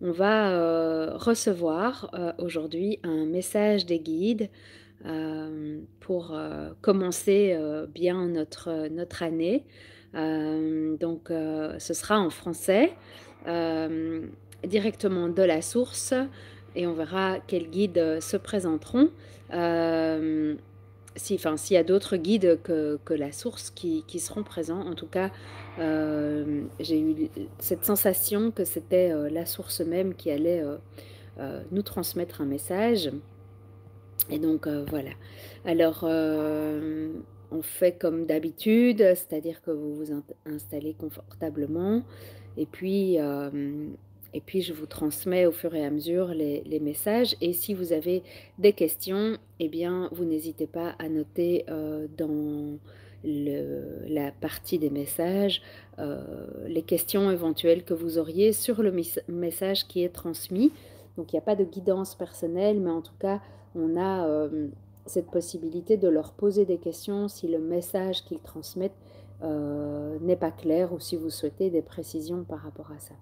On va recevoir aujourd'hui un message des guides pour commencer bien notre année. Ce sera en français, euh, directement de la source, et on verra quels guides se présenteront. Euh, s'il y a d'autres guides que la source qui seront présents. En tout cas, j'ai eu cette sensation que c'était la source même qui allait nous transmettre un message. Et donc, voilà. Alors, on fait comme d'habitude, c'est-à-dire que vous vous installez confortablement et puis, euh, et puis je vous transmets au fur et à mesure les messages. Et si vous avez des questions, eh bien, vous n'hésitez pas à noter dans la partie des messages les questions éventuelles que vous auriez sur le message qui est transmis. Donc, il n'y a pas de guidance personnelle, mais en tout cas, on a cette possibilité de leur poser des questions si le message qu'ils transmettent n'est pas clair ou si vous souhaitez des précisions par rapport à ça.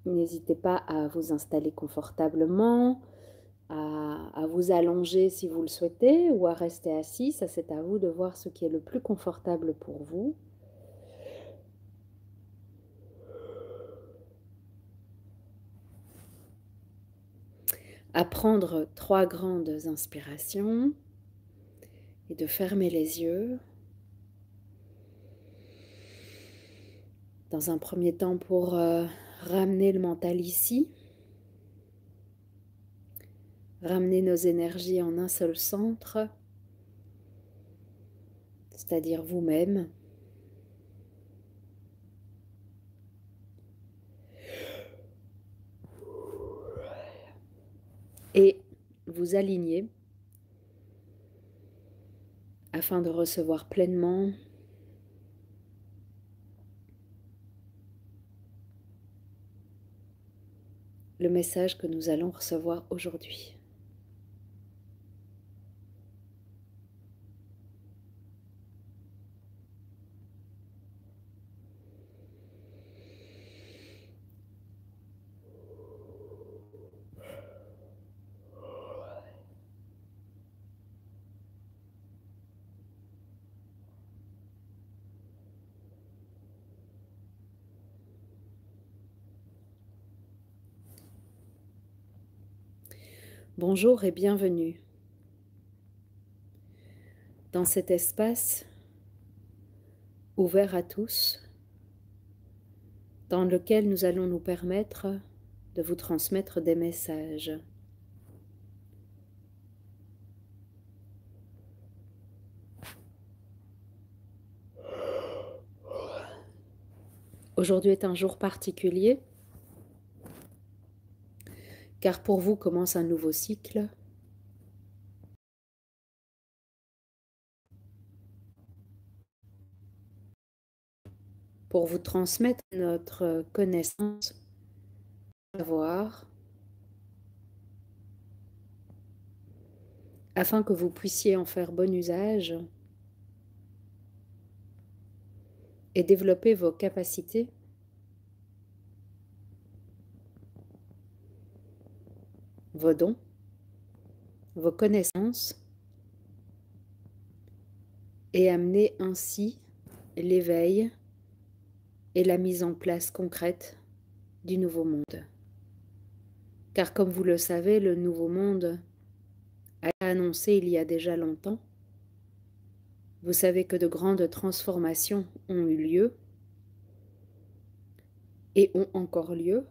N'hésitez pas à vous installer confortablement, à vous allonger si vous le souhaitez ou à rester assis. Ça, c'est à vous de voir ce qui est le plus confortable pour vous. À prendre 3 grandes inspirations et de fermer les yeux. Dans un premier temps pour ramener le mental ici, ramener nos énergies en un seul centre, c'est-à-dire vous-même. Et vous aligner afin de recevoir pleinement le message que nous allons recevoir aujourd'hui. Bonjour et bienvenue dans cet espace ouvert à tous, dans lequel nous allons nous permettre de vous transmettre des messages. Aujourd'hui est un jour particulier, car pour vous commence un nouveau cycle. Pour vous transmettre notre connaissance, savoir, afin que vous puissiez en faire bon usage et développer vos capacités, vos dons, vos connaissances, et amener ainsi l'éveil et la mise en place concrète du nouveau monde. Car comme vous le savez, le nouveau monde a été annoncé il y a déjà longtemps. Vous savez que de grandes transformations ont eu lieu et ont encore lieu.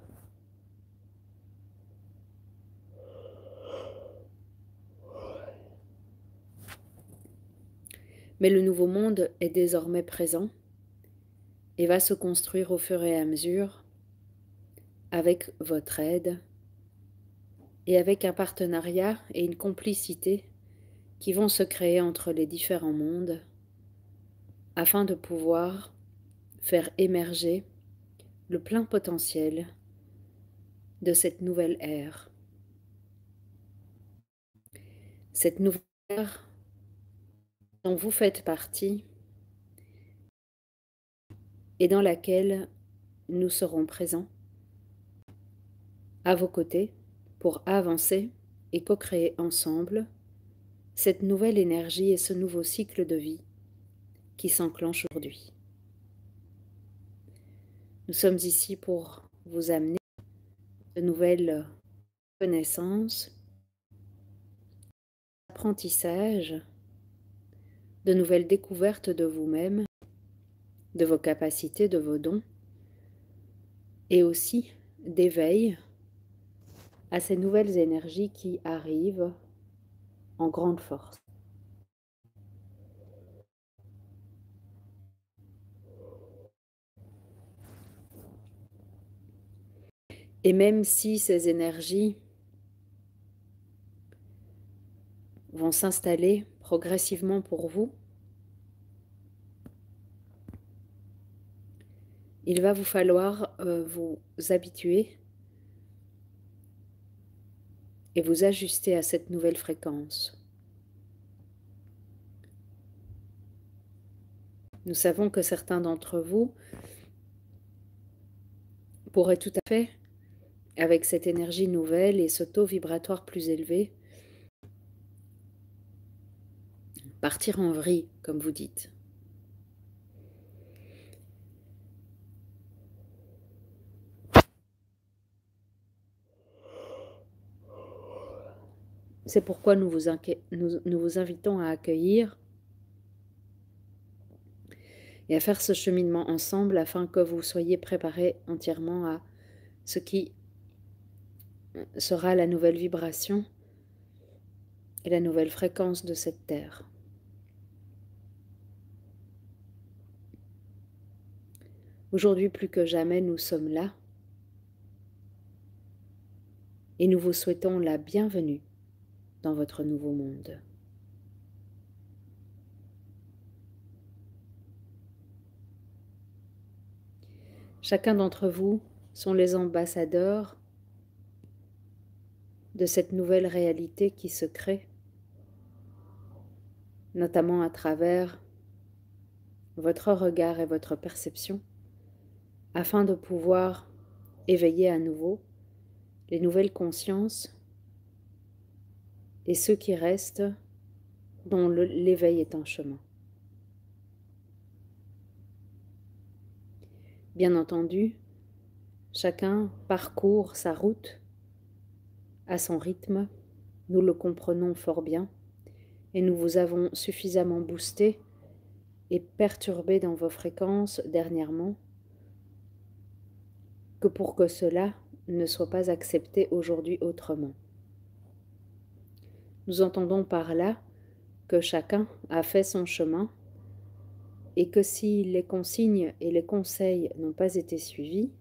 Mais le nouveau monde est désormais présent et va se construire au fur et à mesure avec votre aide et avec un partenariat et une complicité qui vont se créer entre les différents mondes afin de pouvoir faire émerger le plein potentiel de cette nouvelle ère. Cette nouvelle ère dont vous faites partie et dans laquelle nous serons présents à vos côtés pour avancer et co-créer ensemble cette nouvelle énergie et ce nouveau cycle de vie qui s'enclenche aujourd'hui. Nous sommes ici pour vous amener de nouvelles connaissances, apprentissages, de nouvelles découvertes de vous-même, de vos capacités, de vos dons, et aussi d'éveil à ces nouvelles énergies qui arrivent en grande force. Et même si ces énergies vont s'installer progressivement pour vous, il va vous falloir vous habituer et vous ajuster à cette nouvelle fréquence. Nous savons que certains d'entre vous pourraient tout à fait, avec cette énergie nouvelle et ce taux vibratoire plus élevé, partir en vrille, comme vous dites. C'est pourquoi nous vous invitons à accueillir et à faire ce cheminement ensemble afin que vous soyez préparés entièrement à ce qui sera la nouvelle vibration et la nouvelle fréquence de cette terre. Aujourd'hui plus que jamais, nous sommes là et nous vous souhaitons la bienvenue dans votre nouveau monde. Chacun d'entre vous sont les ambassadeurs de cette nouvelle réalité qui se crée, notamment à travers votre regard et votre perception, afin de pouvoir éveiller à nouveau les nouvelles consciences et ceux qui restent dont l'éveil est en chemin. Bien entendu, chacun parcourt sa route à son rythme, nous le comprenons fort bien, et nous vous avons suffisamment boosté et perturbé dans vos fréquences dernièrement que pour que cela ne soit pas accepté aujourd'hui autrement. Nous entendons par là que chacun a fait son chemin et que si les consignes et les conseils n'ont pas été suivis,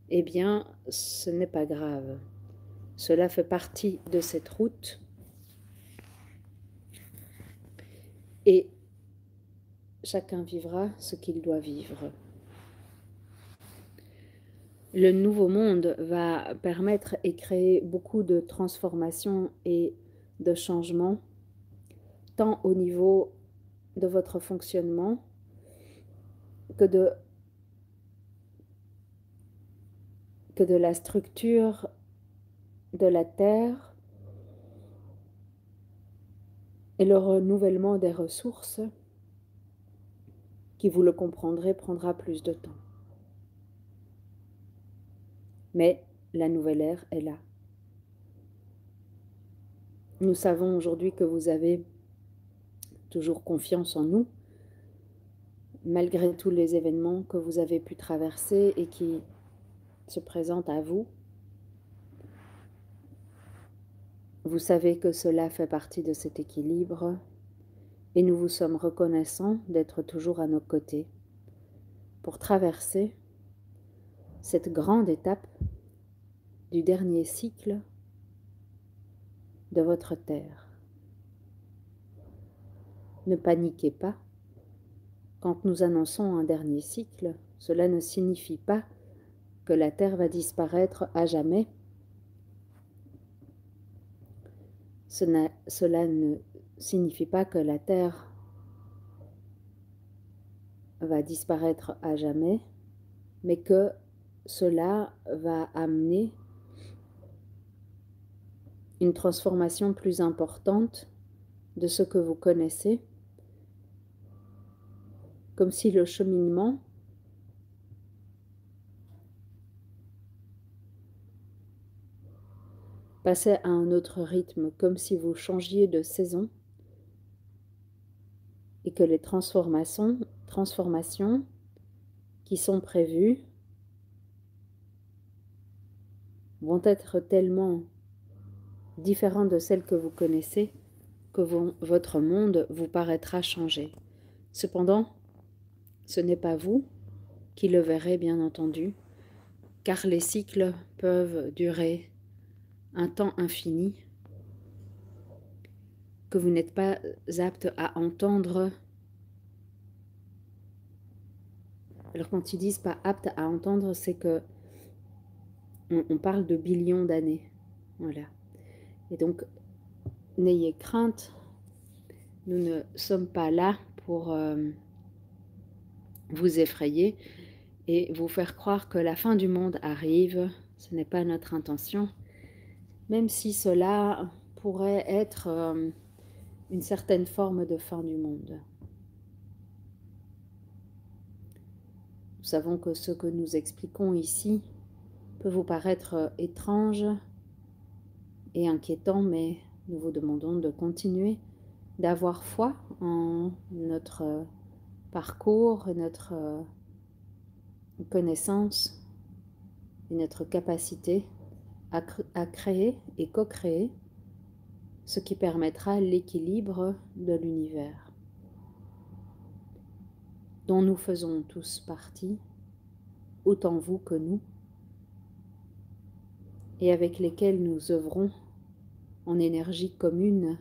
eh bien, ce n'est pas grave. Cela fait partie de cette route et chacun vivra ce qu'il doit vivre. Le nouveau monde va permettre et créer beaucoup de transformations et de changements, tant au niveau de votre fonctionnement que de la structure de la Terre et le renouvellement des ressources qui, vous le comprendrez, prendra plus de temps. Mais la nouvelle ère est là. Nous savons aujourd'hui que vous avez toujours confiance en nous, malgré tous les événements que vous avez pu traverser et qui se présentent à vous. Vous savez que cela fait partie de cet équilibre et nous vous sommes reconnaissants d'être toujours à nos côtés pour traverser cette grande étape du dernier cycle de votre terre. Ne paniquez pas. Quand nous annonçons un dernier cycle, cela ne signifie pas que la terre va disparaître à jamais. Cela ne signifie pas que la terre va disparaître à jamais, mais que cela va amener une transformation plus importante de ce que vous connaissez, comme si le cheminement passait à un autre rythme, comme si vous changiez de saison et que les transformations qui sont prévues vont être tellement différentes de celles que vous connaissez que votre monde vous paraîtra changer. Cependant, ce n'est pas vous qui le verrez, bien entendu, car les cycles peuvent durer un temps infini que vous n'êtes pas apte à entendre. Alors quand ils disent pas apte à entendre, c'est que on parle de billions d'années. Voilà. Et donc, n'ayez crainte, nous ne sommes pas là pour vous effrayer et vous faire croire que la fin du monde arrive. Ce n'est pas notre intention, même si cela pourrait être une certaine forme de fin du monde. Nous savons que ce que nous expliquons ici peut vous paraître étrange et inquiétant, mais nous vous demandons de continuer d'avoir foi en notre parcours et notre connaissance et notre capacité à créer et co-créer ce qui permettra l'équilibre de l'univers, dont nous faisons tous partie, autant vous que nous, et avec lesquels nous œuvrons en énergie commune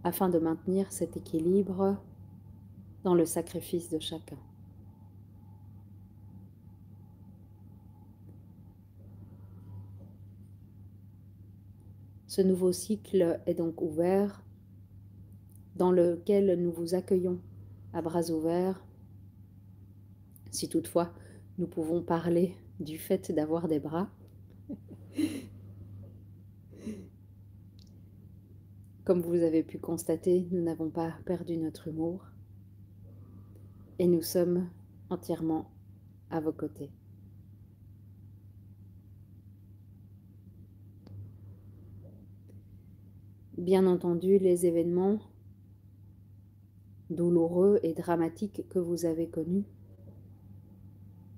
afin de maintenir cet équilibre dans le sacrifice de chacun. Ce nouveau cycle est donc ouvert, dans lequel nous vous accueillons à bras ouverts, si toutefois nous pouvons parler du fait d'avoir des bras. Comme vous avez pu constater, nous n'avons pas perdu notre humour et nous sommes entièrement à vos côtés. Bien entendu, les événements douloureux et dramatiques que vous avez connus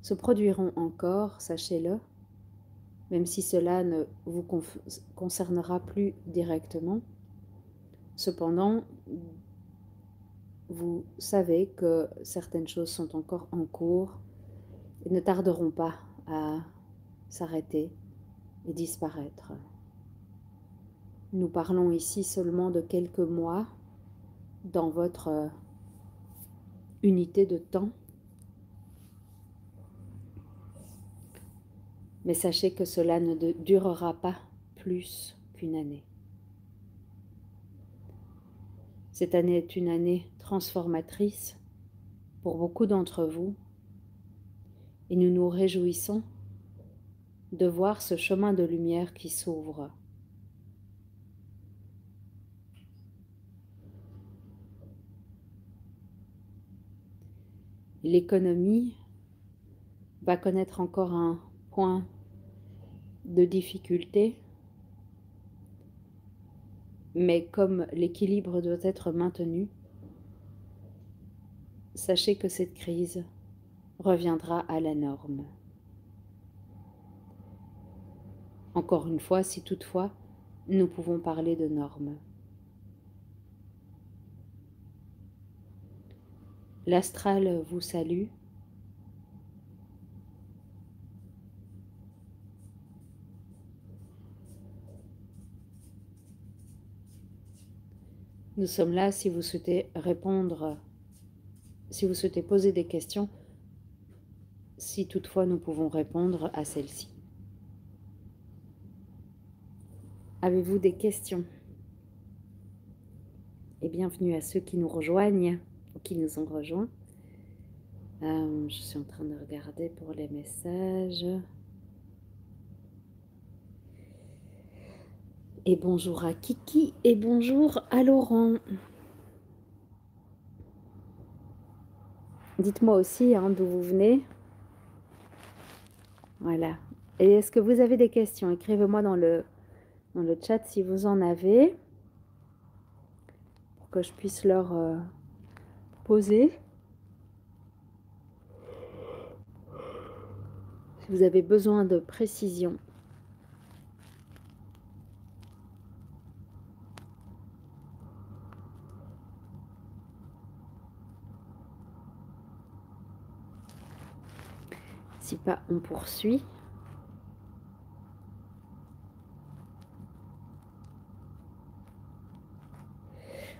se produiront encore, sachez-le, même si cela ne vous concernera plus directement. Cependant, vous savez que certaines choses sont encore en cours et ne tarderont pas à s'arrêter et disparaître. Nous parlons ici seulement de quelques mois dans votre unité de temps, mais sachez que cela ne durera pas plus qu'une année. Cette année est une année transformatrice pour beaucoup d'entre vous et nous nous réjouissons de voir ce chemin de lumière qui s'ouvre. L'économie va connaître encore un point de difficulté, mais comme l'équilibre doit être maintenu, sachez que cette crise reviendra à la norme. Encore une fois, si toutefois nous pouvons parler de normes. L'astral vous salue. Nous sommes là si vous souhaitez répondre, si vous souhaitez poser des questions, si toutefois nous pouvons répondre à celles-ci. Avez-vous des questions? Et bienvenue à ceux qui nous rejoignent ou qui nous ont rejoints. Je suis en train de regarder pour les messages. Et bonjour à Kiki et bonjour à Laurent. Dites-moi aussi d'où vous venez. Voilà. Et est-ce que vous avez des questions? Écrivez-moi dans le chat si vous en avez, pour que je puisse leur poser. Si vous avez besoin de précision. Si pas, on poursuit.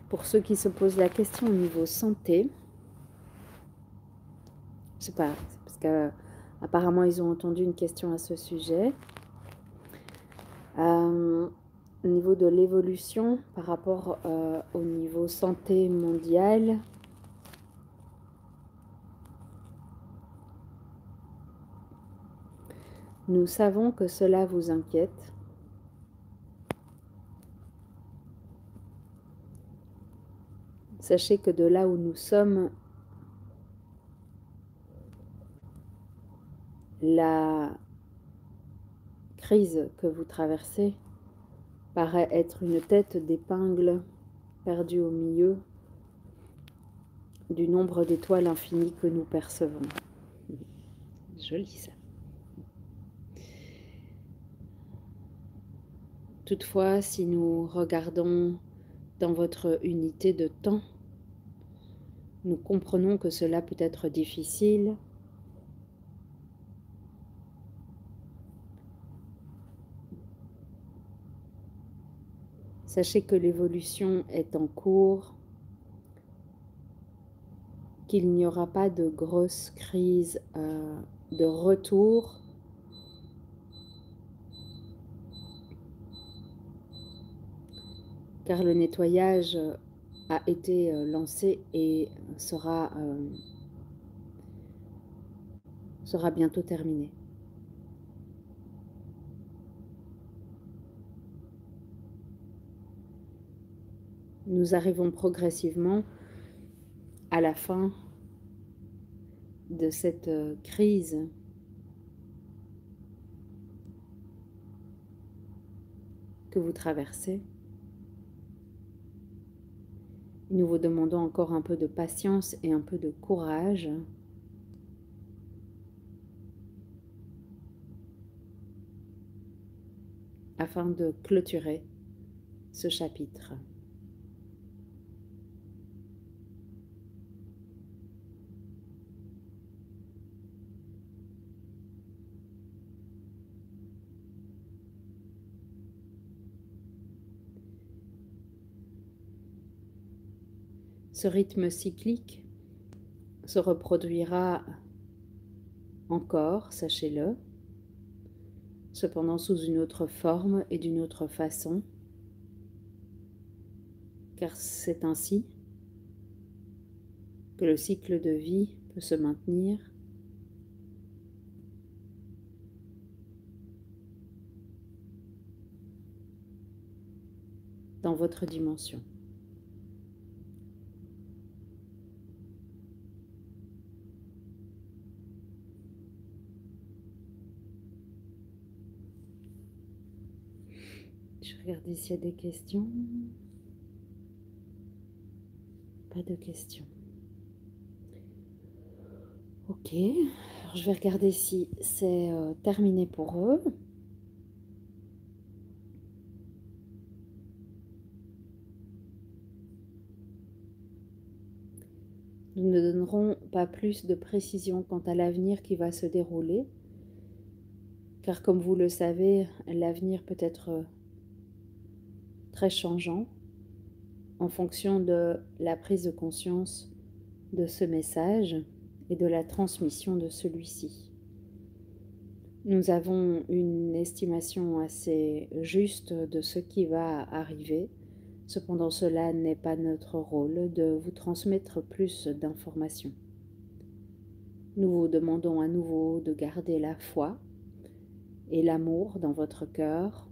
Pour ceux qui se posent la question au niveau santé, je sais pas, parce qu'apparemment ils ont entendu une question à ce sujet. Au niveau de l'évolution par rapport au niveau santé mondial, nous savons que cela vous inquiète. Sachez que de là où nous sommes, la crise que vous traversez paraît être une tête d'épingle perdue au milieu du nombre d'étoiles infinies que nous percevons. Joli ça. Toutefois, si nous regardons dans votre unité de temps, nous comprenons que cela peut être difficile. Sachez que l'évolution est en cours, qu'il n'y aura pas de grosse crise de retour. Car le nettoyage a été lancé et sera bientôt terminé. Nous arrivons progressivement à la fin de cette crise que vous traversez. Nous vous demandons encore un peu de patience et un peu de courage afin de clôturer ce chapitre. Ce rythme cyclique se reproduira encore, sachez-le, cependant sous une autre forme et d'une autre façon, car c'est ainsi que le cycle de vie peut se maintenir dans votre dimension. Je vais regarder s'il y a des questions. Pas de questions. Ok, alors je vais regarder si c'est terminé pour eux. Nous ne donnerons pas plus de précision quant à l'avenir qui va se dérouler, car comme vous le savez, l'avenir peut être très changeant en fonction de la prise de conscience de ce message et de la transmission de celui-ci. Nous avons une estimation assez juste de ce qui va arriver. Cependant, cela n'est pas notre rôle de vous transmettre plus d'informations. Nous vous demandons à nouveau de garder la foi et l'amour dans votre cœur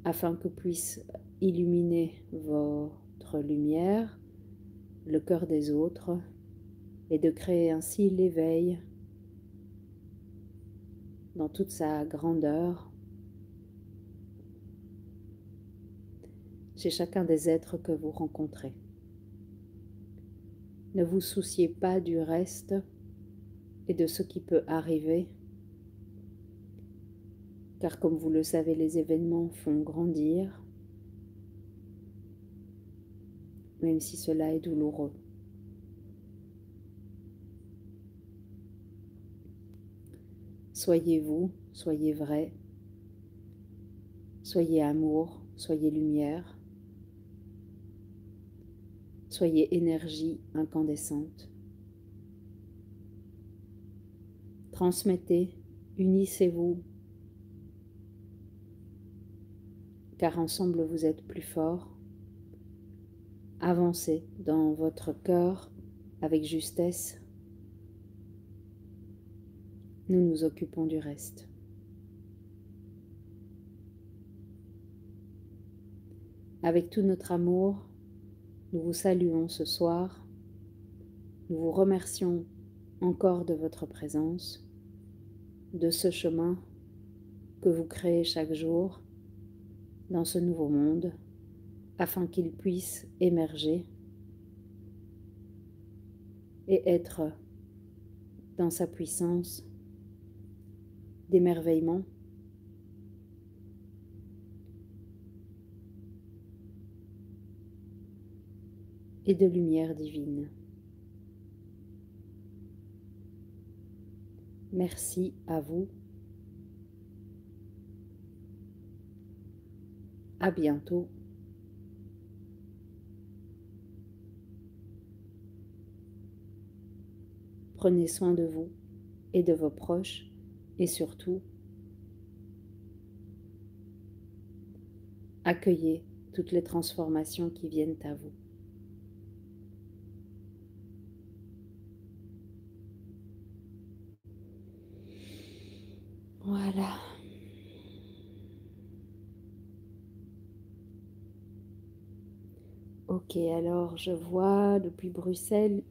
afin que puisse illuminer votre lumière, le cœur des autres, et de créer ainsi l'éveil dans toute sa grandeur chez chacun des êtres que vous rencontrez. Ne vous souciez pas du reste et de ce qui peut arriver, car comme vous le savez, les événements font grandir, même si cela est douloureux. Soyez vous, soyez vrai, soyez amour, soyez lumière, soyez énergie incandescente. Transmettez, unissez-vous, car ensemble vous êtes plus forts. Avancez dans votre cœur avec justesse. Nous nous occupons du reste. Avec tout notre amour, nous vous saluons ce soir. Nous vous remercions encore de votre présence, de ce chemin que vous créez chaque jour dans ce nouveau monde, afin qu'il puisse émerger et être dans sa puissance d'émerveillement et de lumière divine. Merci à vous. À bientôt. Prenez soin de vous et de vos proches et surtout, accueillez toutes les transformations qui viennent à vous. Voilà. Ok, alors je vois depuis Bruxelles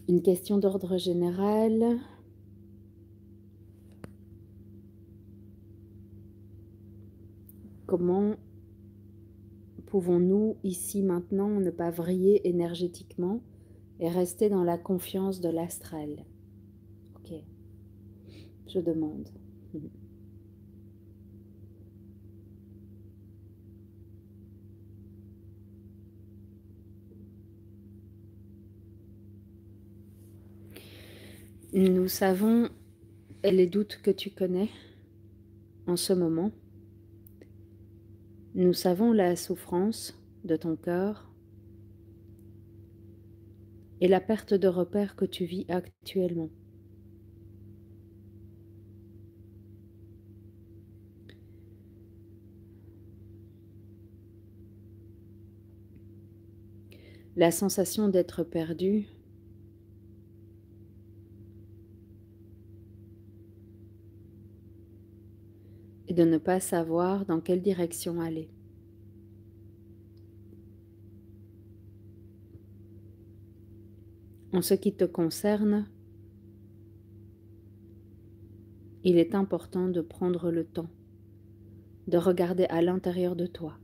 une question d'ordre général. Comment pouvons-nous ici maintenant ne pas vriller énergétiquement et rester dans la confiance de l'astral? Ok, je demande. Nous savons les doutes que tu connais en ce moment. Nous savons la souffrance de ton cœur et la perte de repères que tu vis actuellement. La sensation d'être perdu et de ne pas savoir dans quelle direction aller. En ce qui te concerne, il est important de prendre le temps de regarder à l'intérieur de toi.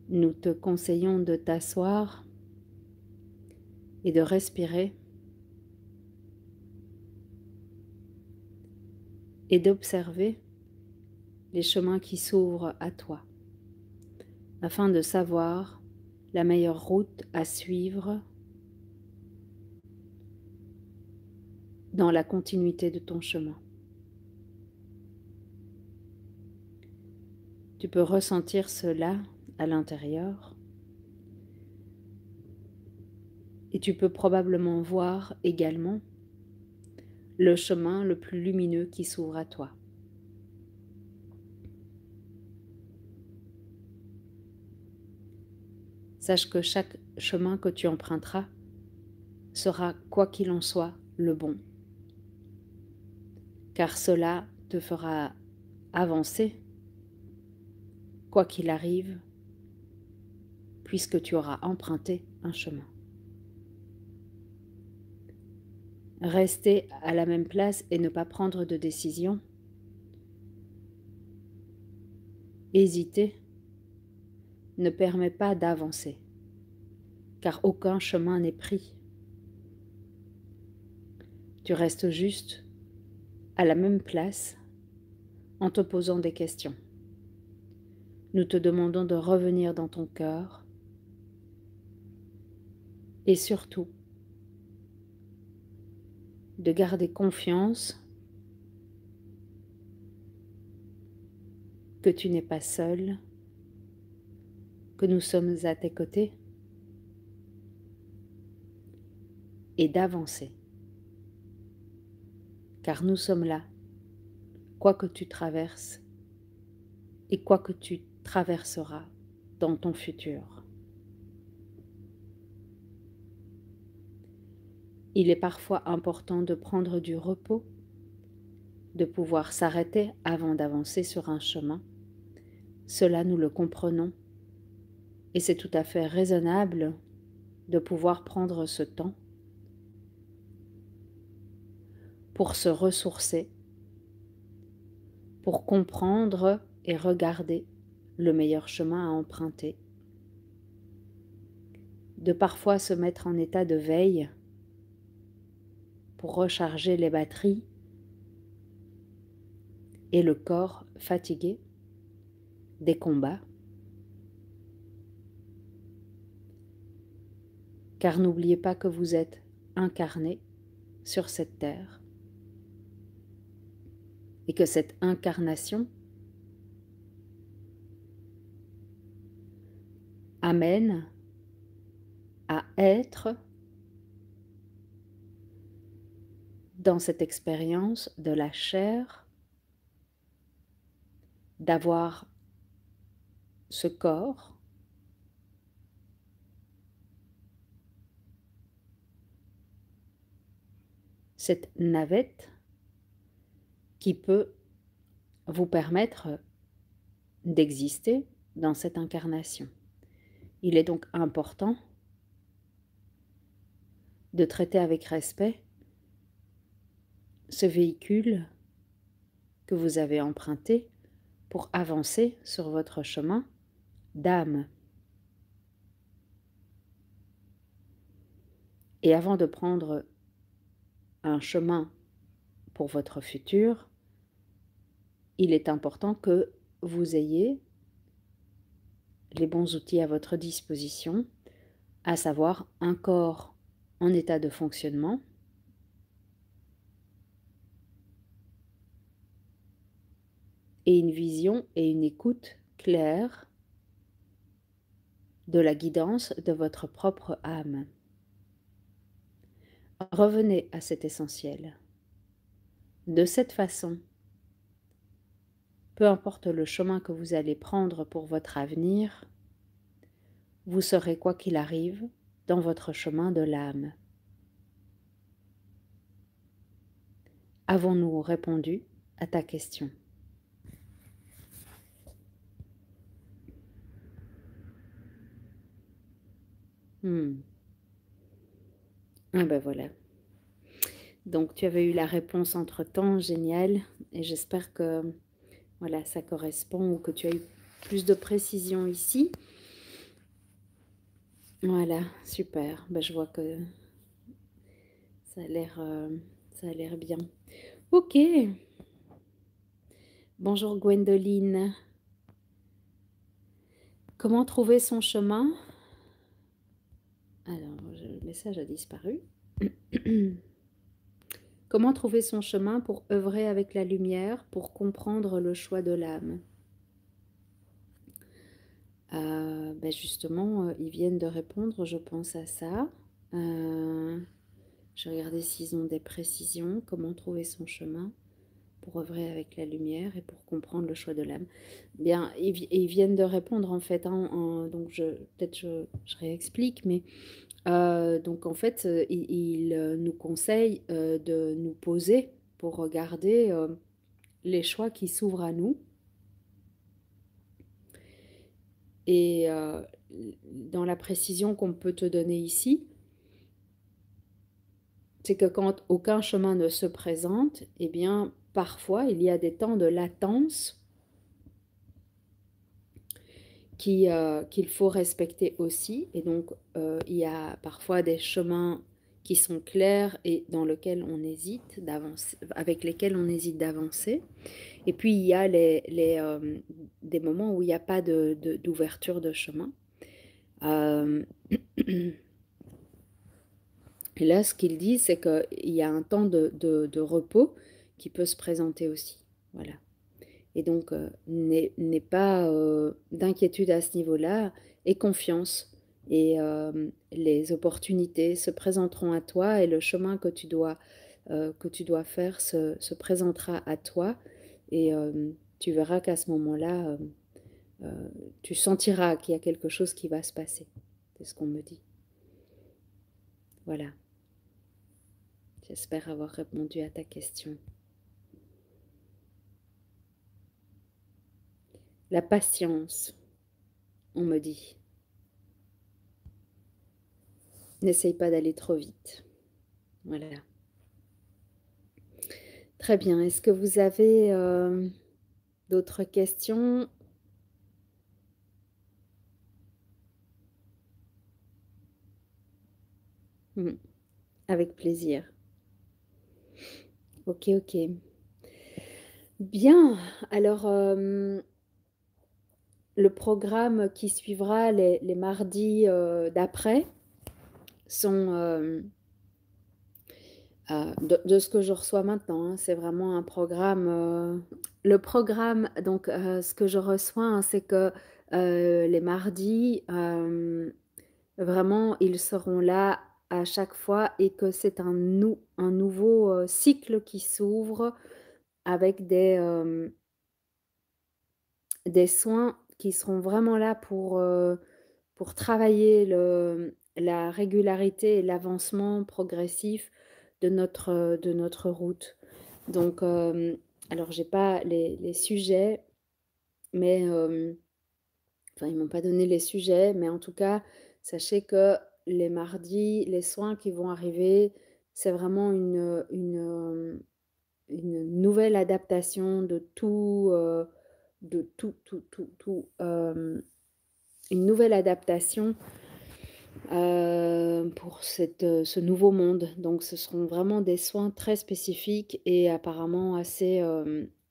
Nous te conseillons de t'asseoir et de respirer et d'observer les chemins qui s'ouvrent à toi, afin de savoir la meilleure route à suivre dans la continuité de ton chemin. Tu peux ressentir cela à l'intérieur et tu peux probablement voir également le chemin le plus lumineux qui s'ouvre à toi. Sache que chaque chemin que tu emprunteras sera, quoi qu'il en soit, le bon, car cela te fera avancer, quoi qu'il arrive, puisque tu auras emprunté un chemin. Rester à la même place et ne pas prendre de décision, hésiter, ne permet pas d'avancer, car aucun chemin n'est pris. Tu restes juste à la même place en te posant des questions. Nous te demandons de revenir dans ton cœur et surtout de garder confiance que tu n'es pas seul, que nous sommes à tes côtés et d'avancer. Car nous sommes là, quoi que tu traverses et quoi que tu traverseras dans ton futur. Il est parfois important de prendre du repos, de pouvoir s'arrêter avant d'avancer sur un chemin. Cela, nous le comprenons et c'est tout à fait raisonnable de pouvoir prendre ce temps pour se ressourcer, pour comprendre et regarder le meilleur chemin à emprunter, de parfois se mettre en état de veille pour recharger les batteries et le corps fatigué des combats. Car n'oubliez pas que vous êtes incarné sur cette terre et que cette incarnation amène à être dans cette expérience de la chair, d'avoir ce corps cette navette qui peut vous permettre d'exister dans cette incarnation. Il est donc important de traiter avec respect ce véhicule que vous avez emprunté pour avancer sur votre chemin d'âme. Et avant de prendre un chemin pour votre futur, il est important que vous ayez les bons outils à votre disposition, à savoir un corps en état de fonctionnement, et une vision et une écoute claire de la guidance de votre propre âme. Revenez à cet essentiel. De cette façon, peu importe le chemin que vous allez prendre pour votre avenir, vous serez, quoi qu'il arrive, dans votre chemin de l'âme. Avons-nous répondu à ta question? Ah ben voilà. Donc tu avais eu la réponse entre-temps, génial. Et j'espère que voilà, ça correspond ou que tu as eu plus de précision ici. Voilà, super. Ben, je vois que ça a l'air bien. Ok. Bonjour Gwendoline. Comment trouver son chemin? Alors, le message a disparu. Comment trouver son chemin pour œuvrer avec la lumière, pour comprendre le choix de l'âme? Ben justement, ils viennent de répondre, je pense à ça. Je vais regarder s'ils ont des précisions. Comment trouver son chemin pour œuvrer avec la lumière et pour comprendre le choix de l'âme. Bien, ils viennent de répondre en fait. Donc peut-être je réexplique, mais donc en fait, ils nous conseillent de nous poser pour regarder les choix qui s'ouvrent à nous. Et dans la précision qu'on peut te donner ici, c'est que quand aucun chemin ne se présente, eh bien, parfois, il y a des temps de latence qu'il faut respecter aussi. Et donc, il y a parfois des chemins qui sont clairs et dans lesquels on hésite d'avancer, avec lesquels on hésite d'avancer. Et puis, il y a des moments où il n'y a pas d'ouverture de chemin. Euh, Et là, ce qu'il dit, c'est qu'il y a un temps de repos qui peut se présenter aussi. Voilà. Et donc, n'aie pas d'inquiétude à ce niveau-là et confiance. Et les opportunités se présenteront à toi et le chemin que tu dois faire se présentera à toi. Et tu verras qu'à ce moment-là, tu sentiras qu'il y a quelque chose qui va se passer. C'est ce qu'on me dit. Voilà. J'espère avoir répondu à ta question. La patience, on me dit. N'essaye pas d'aller trop vite. Voilà. Très bien. Est-ce que vous avez d'autres questions? Avec plaisir. Ok, ok. Bien. Alors, le programme qui suivra les mardis d'après sont, de ce que je reçois maintenant, hein, c'est vraiment un programme. Le programme, donc, ce que je reçois, hein, c'est que les mardis, vraiment, ils seront là à chaque fois et que c'est un nouveau cycle qui s'ouvre avec des soins qui seront vraiment là pour travailler la régularité et l'avancement progressif de notre route. Donc, alors, j'ai pas les sujets, mais enfin, ils m'ont pas donné les sujets, mais en tout cas, sachez que les mardis, les soins qui vont arriver, c'est vraiment une nouvelle adaptation de tout, une nouvelle adaptation pour ce nouveau monde. Donc, ce seront vraiment des soins très spécifiques et apparemment assez.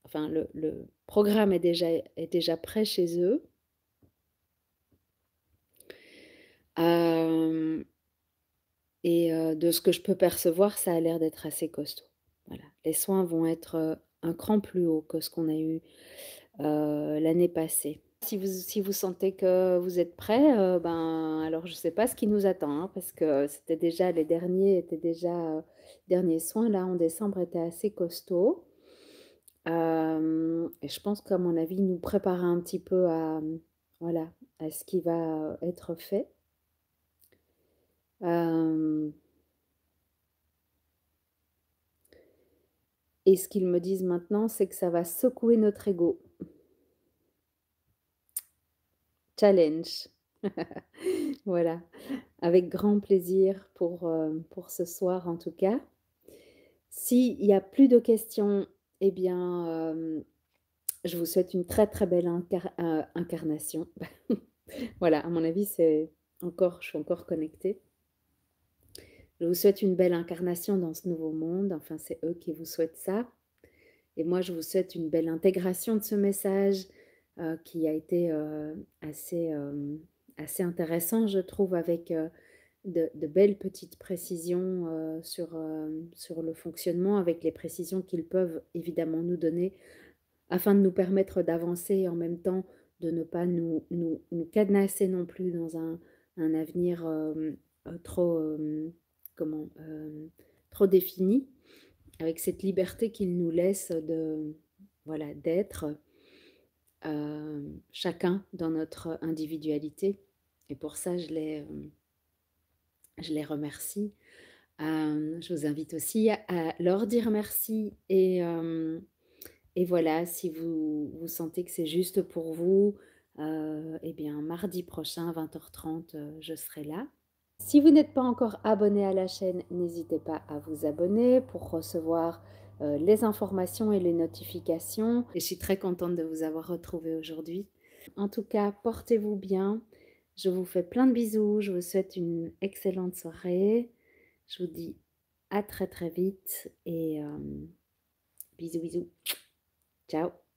Enfin, le programme est déjà prêt chez eux. Euh, et de ce que je peux percevoir, ça a l'air d'être assez costaud. Voilà. Les soins vont être un cran plus haut que ce qu'on a eu l'année passée. Si vous sentez que vous êtes prêt, ben, alors je ne sais pas ce qui nous attend, hein, parce que c'était déjà les derniers soins là en décembre étaient assez costauds. Et je pense qu'à mon avis, nous préparer un petit peu voilà, à ce qui va être fait. Et ce qu'ils me disent maintenant, c'est que ça va secouer notre ego. Challenge. Voilà, avec grand plaisir pour ce soir en tout cas. S'il n'y a plus de questions, eh bien, je vous souhaite une très très belle incarnation. Voilà, à mon avis, je suis encore connectée. Je vous souhaite une belle incarnation dans ce nouveau monde. Enfin, c'est eux qui vous souhaitent ça. Et moi, je vous souhaite une belle intégration de ce message qui a été assez intéressant, je trouve, avec de belles petites précisions sur le fonctionnement, avec les précisions qu'ils peuvent évidemment nous donner afin de nous permettre d'avancer et en même temps de ne pas nous cadenasser non plus dans un avenir trop, trop défini, avec cette liberté qu'il nous laisse voilà, d'être chacun dans notre individualité. Et pour ça, je les remercie. Je vous invite aussi à leur dire merci Et voilà, si vous sentez que c'est juste pour vous, eh bien mardi prochain, 20h30, je serai là. Si vous n'êtes pas encore abonné à la chaîne, n'hésitez pas à vous abonner pour recevoir les informations et les notifications. Et je suis très contente de vous avoir retrouvé aujourd'hui. En tout cas, portez-vous bien. Je vous fais plein de bisous. Je vous souhaite une excellente soirée. Je vous dis à très très vite et bisous bisous. Ciao.